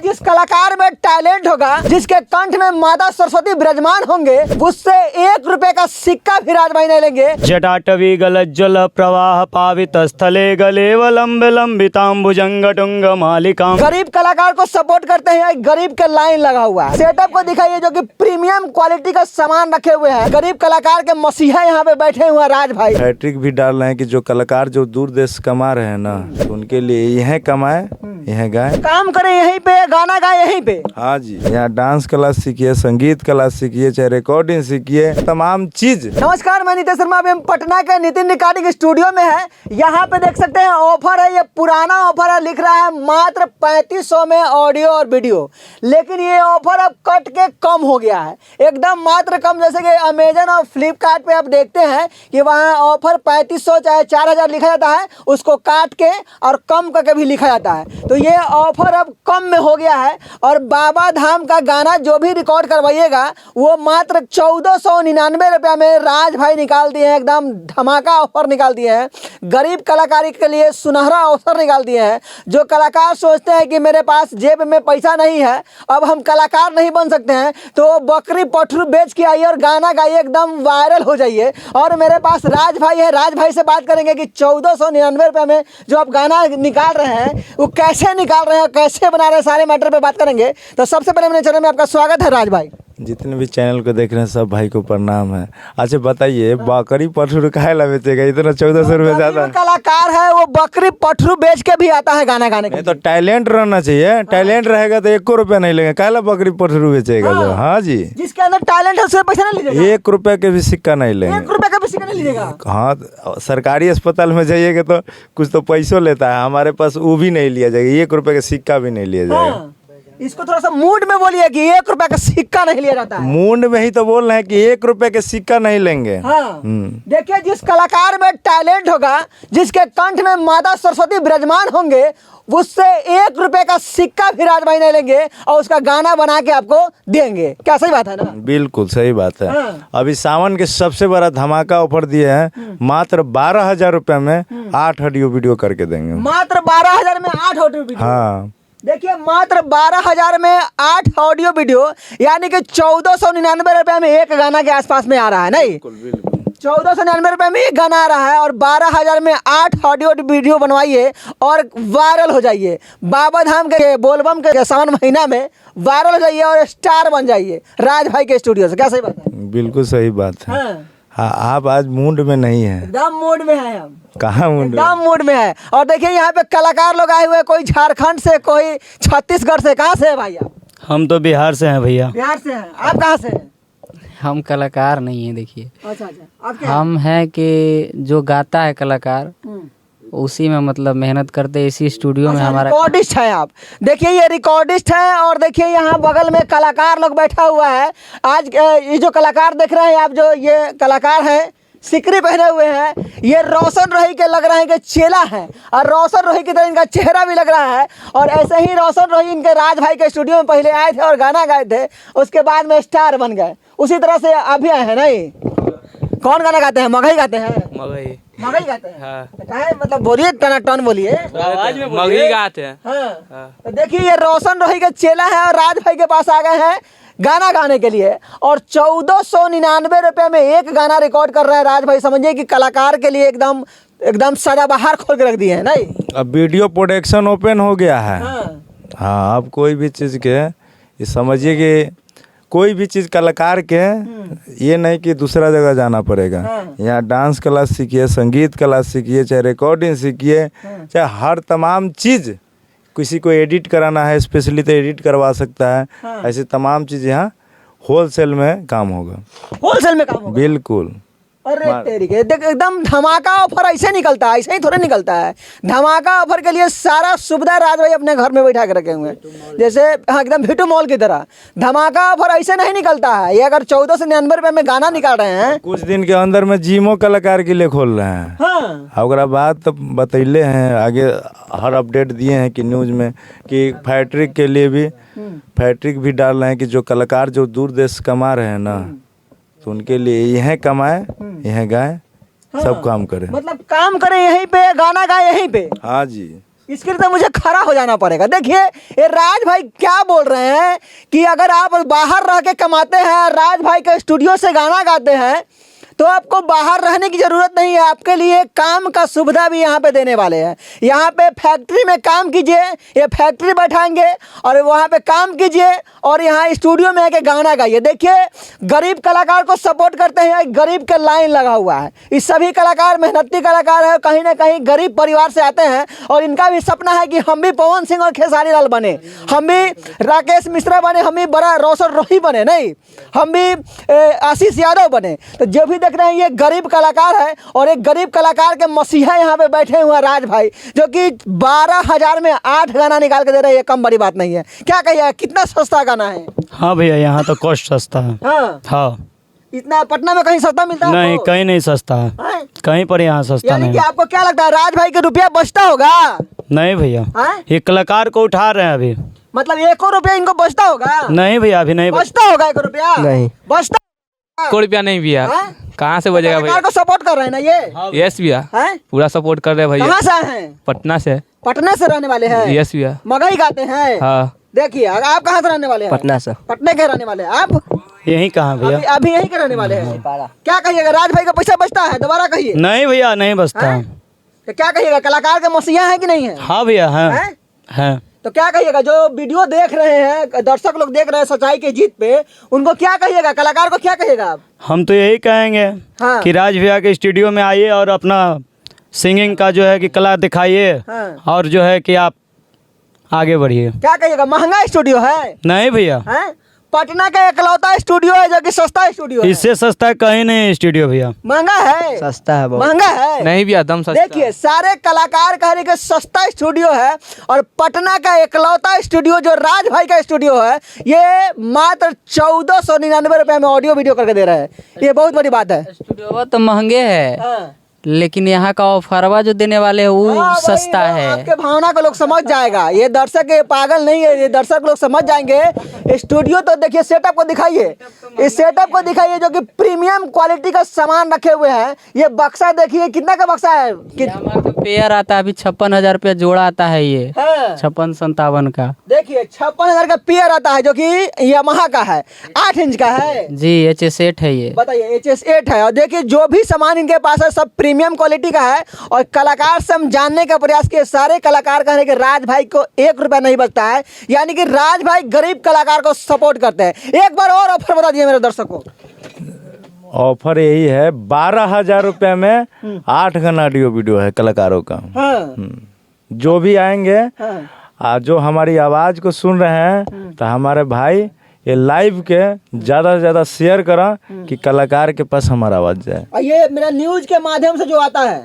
जिस कलाकार में टैलेंट होगा, जिसके कंठ में माता सरस्वती विराजमान होंगे, उससे 1 रुपए का सिक्का भी राज भाई नहीं लेंगे। जटाटवी गलज्जल प्रवाह पावित स्थले गलेव लंबे लंबितांबुजंग टुंग मालिकाम। गरीब कलाकार को सपोर्ट करते हैं, गरीब के लाइन लगा हुआ है। सेटअप को दिखाइए जो कि प्रीमियम क्वालिटी का सामान रखे हुए हैं। गरीब कलाकार के मसीहा यहाँ पे बैठे हुए हैं राज भाई। हैट्रिक भी डाल रहे हैं कि जो कलाकार जो दूर देश कमा रहे हैं ना, तो उनके लिए यह कमाए, यह गाए, काम करें यहीं पे, गाना गाए यहीं पे। हाँ जी, यहाँ डांस क्लास सीखिए, संगीत क्लास सीखिए, चाहे रिकॉर्डिंग सीखिए, तमाम चीज। नमस्कार, मैं नितेश शर्मा। अभी हम पटना के नितिन रिकॉर्डिंग स्टूडियो में है। यहाँ पे देख सकते हैं ऑफर है, ये पुराना ऑफर है, लिख रहा है मात्र 3500 में ऑडियो और वीडियो। लेकिन ये ऑफर अब कट के कम हो गया है, एकदम मात्र कम। जैसे कि अमेजन और फ्लिपकार्ट पे आप देखते हैं कि वहाँ ऑफर 3500 चाहे 4000 लिखा जाता है, उसको काट के और कम करके भी लिखा जाता है। तो ये ऑफर अब कम में हो गया है और बाबा धाम का गाना जो भी रिकॉर्ड करवाइएगा वो मात्र 1499 रुपया में राज भाई निकाल दिए हैं। एकदम धमाका ऑफर निकाल दिए हैं। गरीब कलाकारी के लिए सुनहरा अवसर निकाल दिए हैं। जो कलाकार सोचते हैं कि मेरे पास जेब में पैसा नहीं है, अब हम कलाकार नहीं बन सकते हैं, तो बकरी पठरू बेच के आइए और गाना गाइए, एकदम वायरल हो जाइए। और मेरे पास राज भाई है, राज भाई से बात करेंगे कि 1499 रुपये में जो आप गाना निकाल रहे हैं वो कैसे निकाल रहे हैं, कैसे बना रहे हैं, सारे मैटर पे बात करेंगे। तो सबसे पहले मेरे चैनल में आपका स्वागत है राज भाई। जितने भी चैनल को देख रहे हैं सब भाई को प्रणाम है। अच्छा बताइए, बकरी पठरू काहे ला बेचेगा इतना? 1400 रुपये ज्यादा। कलाकार है वो बकरी पठरू बेच के भी आता है गाना गाने के। तो टैलेंट रहना चाहिए, टैलेंट रहेगा तो 1 रुपया नहीं लेंगे, काहे ला बकरी पठरू बेचेगा जो? हाँ जी, जिसके अंदर टैलेंट है उससे पैसा नहीं लीजिएगा, 1 रुपये के भी सिक्का नहीं लेंगे। 1 रुपए का भी सिक्का नहीं लीजिएगा। हाँ, सरकारी अस्पताल में जाइएगा तो कुछ तो पैसों लेता है, हमारे पास वो भी नहीं लिया जाएगा, 1 रुपये का सिक्का भी नहीं लिया जाएगा। इसको थोड़ा सा मूड में बोलिए कि 1 रुपए का सिक्का नहीं लिया जाता है। मूड में ही तो बोल रहे हैं कि 1 रुपये के सिक्का नहीं लेंगे। हाँ। देखिए, जिस कलाकार में टैलेंट होगा, जिसके कंठ में माता सरस्वती विराजमान होंगे, उससे 1 रुपए का सिक्का भी राज भाई नहीं लेंगे और उसका गाना बना के आपको देंगे। क्या सही बात है ना? बिल्कुल सही बात है। हाँ। अभी सावन के सबसे बड़ा धमाका ऑफर दिए हैं, मात्र 12,000 रुपये में 8 ऑडियो वीडियो करके देंगे। मात्र 12,000 में 8 ऑडियो वीडियो। हाँ, देखिए, मात्र 12,000 में 8 ऑडियो वीडियो, यानी कि 1499 रुपये में एक गाना के आसपास में आ रहा है। नहीं, 1499 रुपये में एक गाना आ रहा है और 12,000 में 8 ऑडियो वीडियो बनवाइए और वायरल हो जाइए। बाबा धाम के बोलबम के सावन महीना में वायरल हो जाइए और स्टार बन जाइए राज भाई के स्टूडियो से। क्या सही बात है? बिल्कुल सही बात है। हाँ, आप आज मूड में नहीं है। एकदम मूड में है हम। कहाँ मूड में? एकदम मूड में है। और देखिए यहाँ पे कलाकार लोग आए हुए हैं, कोई झारखंड से, कोई छत्तीसगढ़ से। कहाँ से है भाई आप? हम तो बिहार से हैं भैया। बिहार से हैं। आप कहाँ से हैं? हम कलाकार नहीं हैं, देखिए। अच्छा, आपके हम हैं कि जो गाता है कलाकार, उसी में मतलब मेहनत करते हैं, इसी स्टूडियो में हमारा रिकॉर्डिस्ट है आप। देखिए, ये रिकॉर्डिस्ट है और देखिए यहाँ बगल में कलाकार लोग बैठा हुआ है। आज ये जो कलाकार देख रहे हैं आप, जो ये कलाकार है सिकरी पहने हुए हैं, ये रोशन रोही के लग रहे हैं कि चेला है और रोशन रोही की तरह इनका चेहरा भी लग रहा है। और ऐसे ही रोशन रोही इनके राज भाई के स्टूडियो में पहले आए थे और गाना गाए थे, उसके बाद में स्टार बन गए। उसी तरह से आप भी आए हैं। नहीं, कौन गाना गाते हैं? मगही गाते हैं? मगही गाते हैं। हाँ। मतलब बोलिए, टन बोलिए, आवाज में मगही गाते हैं। हाँ। तो देखिए, ये रोशन रोही के चेला है और राज भाई के पास आ गए हैं गाना गाने के लिए और 1499 रुपये में एक गाना रिकॉर्ड कर रहे हैं राज भाई। समझिए कि कलाकार के लिए एकदम एकदम सदाबहार खोल के रख दिए हैं। नहीं, अब वीडियो प्रोडक्शन ओपन हो गया है। हाँ। अब कोई भी चीज़ के ये समझिए कि कोई भी चीज़ कलाकार के ये नहीं कि दूसरा जगह जाना पड़ेगा। यहाँ डांस क्लास सीखिए, संगीत क्लास सीखिए, चाहे रिकॉर्डिंग सीखिए, चाहे हर तमाम चीज़। किसी को एडिट कराना है स्पेशली तो एडिट करवा सकता है। ऐसे तमाम चीज़ यहाँ होलसेल में काम होगा। होलसेल में काम होगा। बिल्कुल। अरे तेरी के देख, एकदम धमाका ऑफर ऐसे निकलता है, ऐसे ही थोड़ा निकलता है। धमाका ऑफर के लिए सारा सुविधा राज भाई अपने घर में बैठा के रखे हुए हैं, जैसे हाँ एकदम भीटू मॉल की तरह। धमाका ऑफर ऐसे नहीं निकलता है। ये अगर 1499 रुपये में गाना निकाल रहे हैं, कुछ दिन के अंदर में जिमो कलाकार के लिए खोल रहे हैं। हाँ। अगर बात तो बतैले हैं, आगे हर अपडेट दिए हैं कि न्यूज़ में कि फैक्ट्रिक के लिए भी फैक्ट्रिक भी डाल रहे हैं कि जो कलाकार जो दूर देश कमा रहे हैं ना, तो उनके लिए यह कमाए, यह गाए, सब काम करें। मतलब काम करें यहीं पे, गाना गाए यहीं पे। हाँ जी, इसके लिए तो मुझे खड़ा हो जाना पड़ेगा। देखिए ये राज भाई क्या बोल रहे हैं कि अगर आप बाहर रह के कमाते हैं, राज भाई के स्टूडियो से गाना गाते हैं, तो आपको बाहर रहने की ज़रूरत नहीं है। आपके लिए काम का सुविधा भी यहाँ पे देने वाले हैं। यहाँ पे फैक्ट्री में काम कीजिए, ये फैक्ट्री बैठाएंगे और वहाँ पे काम कीजिए और यहाँ स्टूडियो में आके गाना गाइए। देखिए गरीब कलाकार को सपोर्ट करते हैं, गरीब के लाइन लगा हुआ है। ये सभी कलाकार मेहनती कलाकार है, कहीं ना कहीं गरीब परिवार से आते हैं और इनका भी सपना है कि हम भी पवन सिंह और खेसारी लाल बने, हम भी राकेश मिश्रा बने, हम भी बड़ा रोशन रोही बने, नहीं हम भी आशीष यादव बने। तो जो भी देख रहे हैं ये गरीब कलाकार है और एक गरीब कलाकार के मसीहा यहाँ पे बैठे हुए हैं राज भाई, जो कि 12,000 में 8 गाना निकाल के दे रहे हैं। ये कम बड़ी बात नहीं है। क्या कहिए, कितना सस्ता गाना है? हाँ भैया, यहाँ तो कॉस्ट सस्ता है। हाँ, हाँ, इतना पटना में कहीं सस्ता मिलता है? नहीं, आपको? कहीं नहीं सस्ता है, हाँ? कहीं पर यहाँ सस्ता यानी नहीं कि है। आपको क्या लगता है राज भाई के रुपया बचता होगा? नहीं भैया, हाँ? ये कलाकार को उठा रहे हैं अभी। मतलब 1 रुपया इनको बचता होगा? नहीं भैया, अभी नहीं बचता होगा 1 रुपया? नहीं। बचता? कोई रुपया नहीं भैया, हाँ? कहाँ से बजेगा कलाकार भैया? को सपोर्ट कर रहे हैं ना ये? यस भैया, हैं? पूरा सपोर्ट कर रहे हैं भैया। कहाँ से आए हैं? पटना से। पटना से रहने वाले हैं? यस भैया। मगही गाते हैं? हाँ। देखिए आप कहाँ से रहने वाले हैं? पटना से। पटना के रहने वाले हैं आप? यही कहाँ भैया? अभी यहीं के रहने वाले हैं। क्या कहिएगा, राज भाई का पैसा बचता है? दोबारा कहिए। नहीं भैया, नहीं बचता। हैं? तो क्या कहिएगा, कलाकार के मसीहा है कि नहीं है? हाँ भैया, हैं? है। तो क्या कहिएगा, जो वीडियो देख रहे हैं, दर्शक लोग देख रहे हैं सच्चाई की जीत पे, उनको क्या कहिएगा, कलाकार को क्या कहिएगा आप? हम तो यही कहेंगे हाँ। कि राज भैया के स्टूडियो में आइए और अपना सिंगिंग का जो है कि कला दिखाइए, हाँ। और जो है कि आप आगे बढ़िए। क्या कहिएगा, महंगा स्टूडियो है? नहीं भैया, हैं? पटना का एकलौता स्टूडियो है जो कि सस्ता स्टूडियो है। इससे सस्ता कहीं नहीं स्टूडियो भैया। महंगा है? सस्ता है बहुत। महंगा है? नहीं भैया, दम सस्ता। देखिए सारे कलाकार कह रहे हैं कि सस्ता स्टूडियो है, और पटना का एकलौता स्टूडियो जो राज भाई का स्टूडियो है, ये मात्र 1499 रुपये में ऑडियो वीडियो करके दे रहा है। ये बहुत बड़ी बात है। स्टूडियो तो महंगे है, हाँ। लेकिन यहाँ का ऑफरवा जो देने वाले हैं वो हाँ, वही सस्ता ना, है। आपके भावना को लोग समझ जाएगा। ये दर्शक ये पागल नहीं है, ये दर्शक लोग समझ जाएंगे। स्टूडियो तो देखिए, सेटअप को दिखाइए, इस सेटअप को दिखाइए जो कि प्रीमियम क्वालिटी का सामान रखे हुए हैं। ये बक्सा देखिए, कितना का बक्सा है? यामा का पेयर आता है अभी 56,000 रुपया जोड़ा आता है। ये हाँ। 56-57 का। देखिए 56,000 का पेयर आता है जो कि यामाहा का है, 8 इंच का है जी, HS8 है ये। बताइए, HS8 है। और देखिए जो भी सामान इनके पास है सब प्रीमियम क्वालिटी का है। और कलाकार से हम जानने का प्रयास किए, सारे कलाकार कह रहे हैं कि राज भाई को 1 रुपया नहीं बचता है, यानी कि राज भाई गरीब कलाकार को सपोर्ट करते हैं। एक बार और ऑफर बता दिए मेरे दर्शकों। ऑफर यही है, 12,000 रुपये में 8 गाना ऑडियो वीडियो है कलाकारों का। हाँ। जो भी आएंगे, हाँ। जो हमारी आवाज़ को सुन रहे हैं, तो हमारे भाई ये लाइव के ज़्यादा से ज़्यादा शेयर करा कि कलाकार के पास हमारा आवाज़ जाए। और ये मेरा न्यूज के माध्यम से जो आता है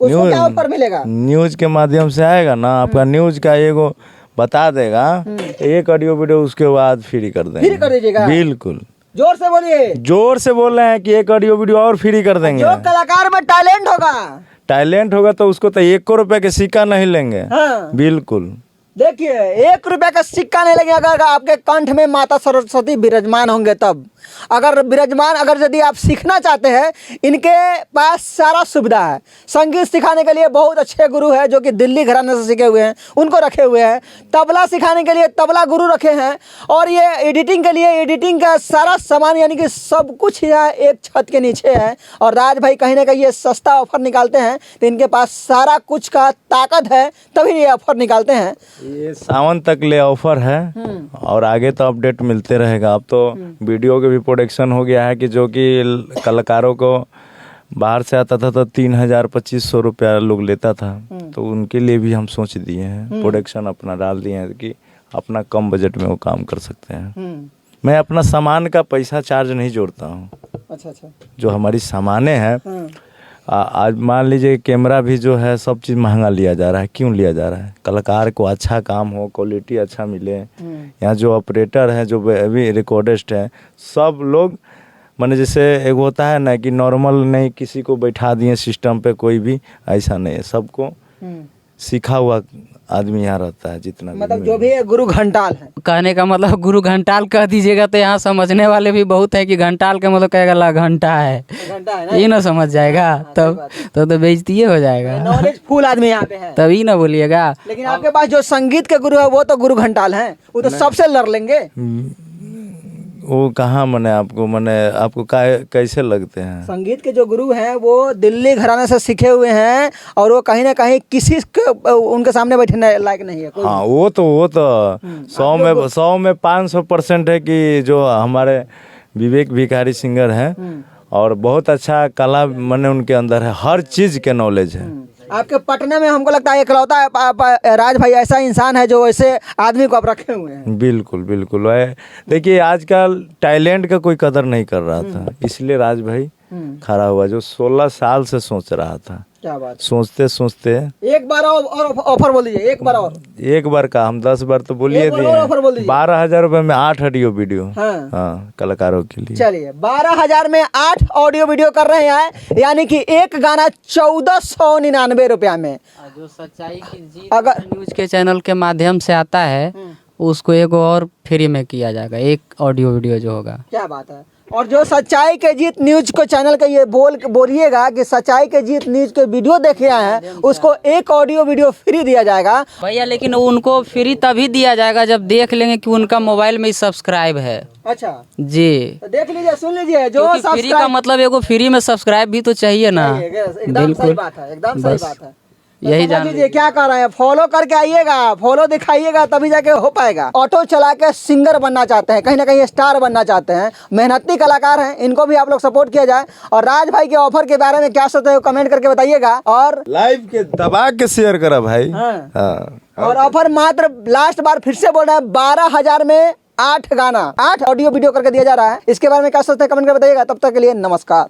उसको क्या ऑफर मिलेगा? न्यूज के माध्यम से आएगा ना, आपका न्यूज का एगो बता देगा, एक ऑडियो वीडियो उसके बाद फ्री कर देंगे। फ्री कर दीजिएगा? बिल्कुल, जोर से बोलिए। जोर से बोल रहे हैं कि एक ऑडियो वीडियो और फ्री कर देंगे। जो कलाकार में टैलेंट होगा, टैलेंट होगा तो उसको तो 1 रुपए के सिक्का नहीं लेंगे। हाँ। बिल्कुल। देखिए 1 रुपया का सिक्का नहीं लगेगा अगर आपके कंठ में माता सरस्वती विराजमान होंगे तब। अगर यदि आप सीखना चाहते हैं, इनके पास सारा सुविधा है। संगीत सिखाने के लिए बहुत अच्छे गुरु हैं जो कि दिल्ली घराने से सीखे हुए हैं, उनको रखे हुए हैं। तबला सिखाने के लिए तबला गुरु रखे हैं, और ये एडिटिंग के लिए एडिटिंग का सारा सामान, यानी कि सब कुछ यहाँ एक छत के नीचे है। और राज भाई कहीं ना कहीं ये सस्ता ऑफर निकालते हैं, तो इनके पास सारा कुछ का ताकत है, तभी ये ऑफर निकालते हैं। ये सावन तक ले ऑफर है, और आगे तो अपडेट मिलते रहेगा। अब तो वीडियो के भी प्रोडक्शन हो गया है कि जो कि कलाकारों को बाहर से आता था तो 3,000-2,500 रुपया लोग लेता था, तो उनके लिए भी हम सोच दिए हैं, प्रोडक्शन अपना डाल दिए हैं कि अपना कम बजट में वो काम कर सकते हैं। मैं अपना सामान का पैसा चार्ज नहीं जोड़ता हूँ। अच्छा। जो हमारी सामानें हैं, आज मान लीजिए कैमरा भी जो है सब चीज़ महंगा लिया जा रहा है। क्यों लिया जा रहा है? कलाकार को अच्छा काम हो, क्वालिटी अच्छा मिले। यहाँ जो ऑपरेटर है, जो अभी रिकॉर्डिस्ट है, सब लोग माने जैसे एक होता है ना कि नॉर्मल नहीं किसी को बैठा दिए सिस्टम पे, कोई भी ऐसा नहीं है, सबको सीखा हुआ आदमी यहाँ रहता है, जितना भी मतलब जो भी है गुरु घंटाल है। कहने का मतलब गुरु घंटाल कह दीजिएगा तो यहाँ समझने वाले भी बहुत है कि घंटाल का मतलब कहेगा ला घंटा है, घंटा है ना, ये ना समझ जाएगा तब तो बेइज्जती हो जाएगा। नॉलेज फुल आदमी यहाँ पे है। तभी ना बोलिएगा। लेकिन आपके पास जो संगीत के गुरु है वो तो गुरु घंटाल हैं, वो तो सबसे लड़ लेंगे। वो कहाँ मने आपको कैसे लगते हैं? संगीत के जो गुरु हैं वो दिल्ली घराने से सीखे हुए हैं और वो कहीं ना कहीं किसी के उनके सामने बैठने लायक नहीं है कोई। हाँ, वो तो 100 में 500% है कि जो हमारे विवेक भिखारी सिंगर हैं और बहुत अच्छा कला मने उनके अंदर है, हर चीज के नॉलेज है। आपके पटना में हमको लगता है इकलौता राज भाई ऐसा इंसान है जो ऐसे आदमी को आप रखे हुए हैं। बिल्कुल बिल्कुल। देखिए आजकल टैलेंट का कोई कदर नहीं कर रहा था, इसलिए राज भाई खड़ा हुआ, जो 16 साल से सोच रहा था। क्या बात, सोचते सोचते एक बार और ऑफर बोल दीजिए, एक बार और। एक बार का हम 10 बार तो बोलिए एक बार और ऑफर बोल दिए। दीजिए। 12,000 रुपए में 8 ऑडियो वीडियो। हाँ। हाँ, कलाकारों के लिए। चलिए 12,000 में 8 ऑडियो वीडियो कर रहे हैं, यानी कि एक गाना 1499 रुपया में। जो सच्चाई की जीत अगर न्यूज के चैनल के माध्यम से आता है उसको एक और फ्री में किया जाएगा, एक ऑडियो वीडियो जो होगा। क्या बात है। और जो सच्चाई के जीत न्यूज को चैनल का ये बोलिएगा कि सच्चाई के जीत न्यूज के वीडियो देखे हैं उसको एक ऑडियो वीडियो फ्री दिया जाएगा भैया। लेकिन उनको फ्री तभी दिया जाएगा जब देख लेंगे कि उनका मोबाइल में सब्सक्राइब है। अच्छा जी, तो देख लीजिए, सुन लीजिए, जो फ्री का मतलब एगो फ्री में सब्सक्राइब भी तो चाहिए ना। एकदम सही बात है, एकदम सही बात है। यही जान लीजिए क्या कर रहे हैं, फॉलो करके आइएगा, फॉलो दिखाइएगा तभी जाके हो पाएगा। ऑटो चला के सिंगर बनना चाहते हैं, कहीं ना कहीं स्टार बनना चाहते हैं, मेहनती कलाकार हैं, इनको भी आप लोग सपोर्ट किया जाए। और राज भाई के ऑफर के बारे में क्या सोचते हो कमेंट करके बताइएगा। और लाइव के दबा के शेयर करा भाई। हाँ। हाँ। और ऑफर मात्र लास्ट बार फिर से बोल रहे हैं 12,000 में 8 गाना 8 ऑडियो वीडियो करके दिया जा रहा है। इसके बारे में क्या सोचते हैं कमेंट करके बताइएगा। तब तक के लिए नमस्कार।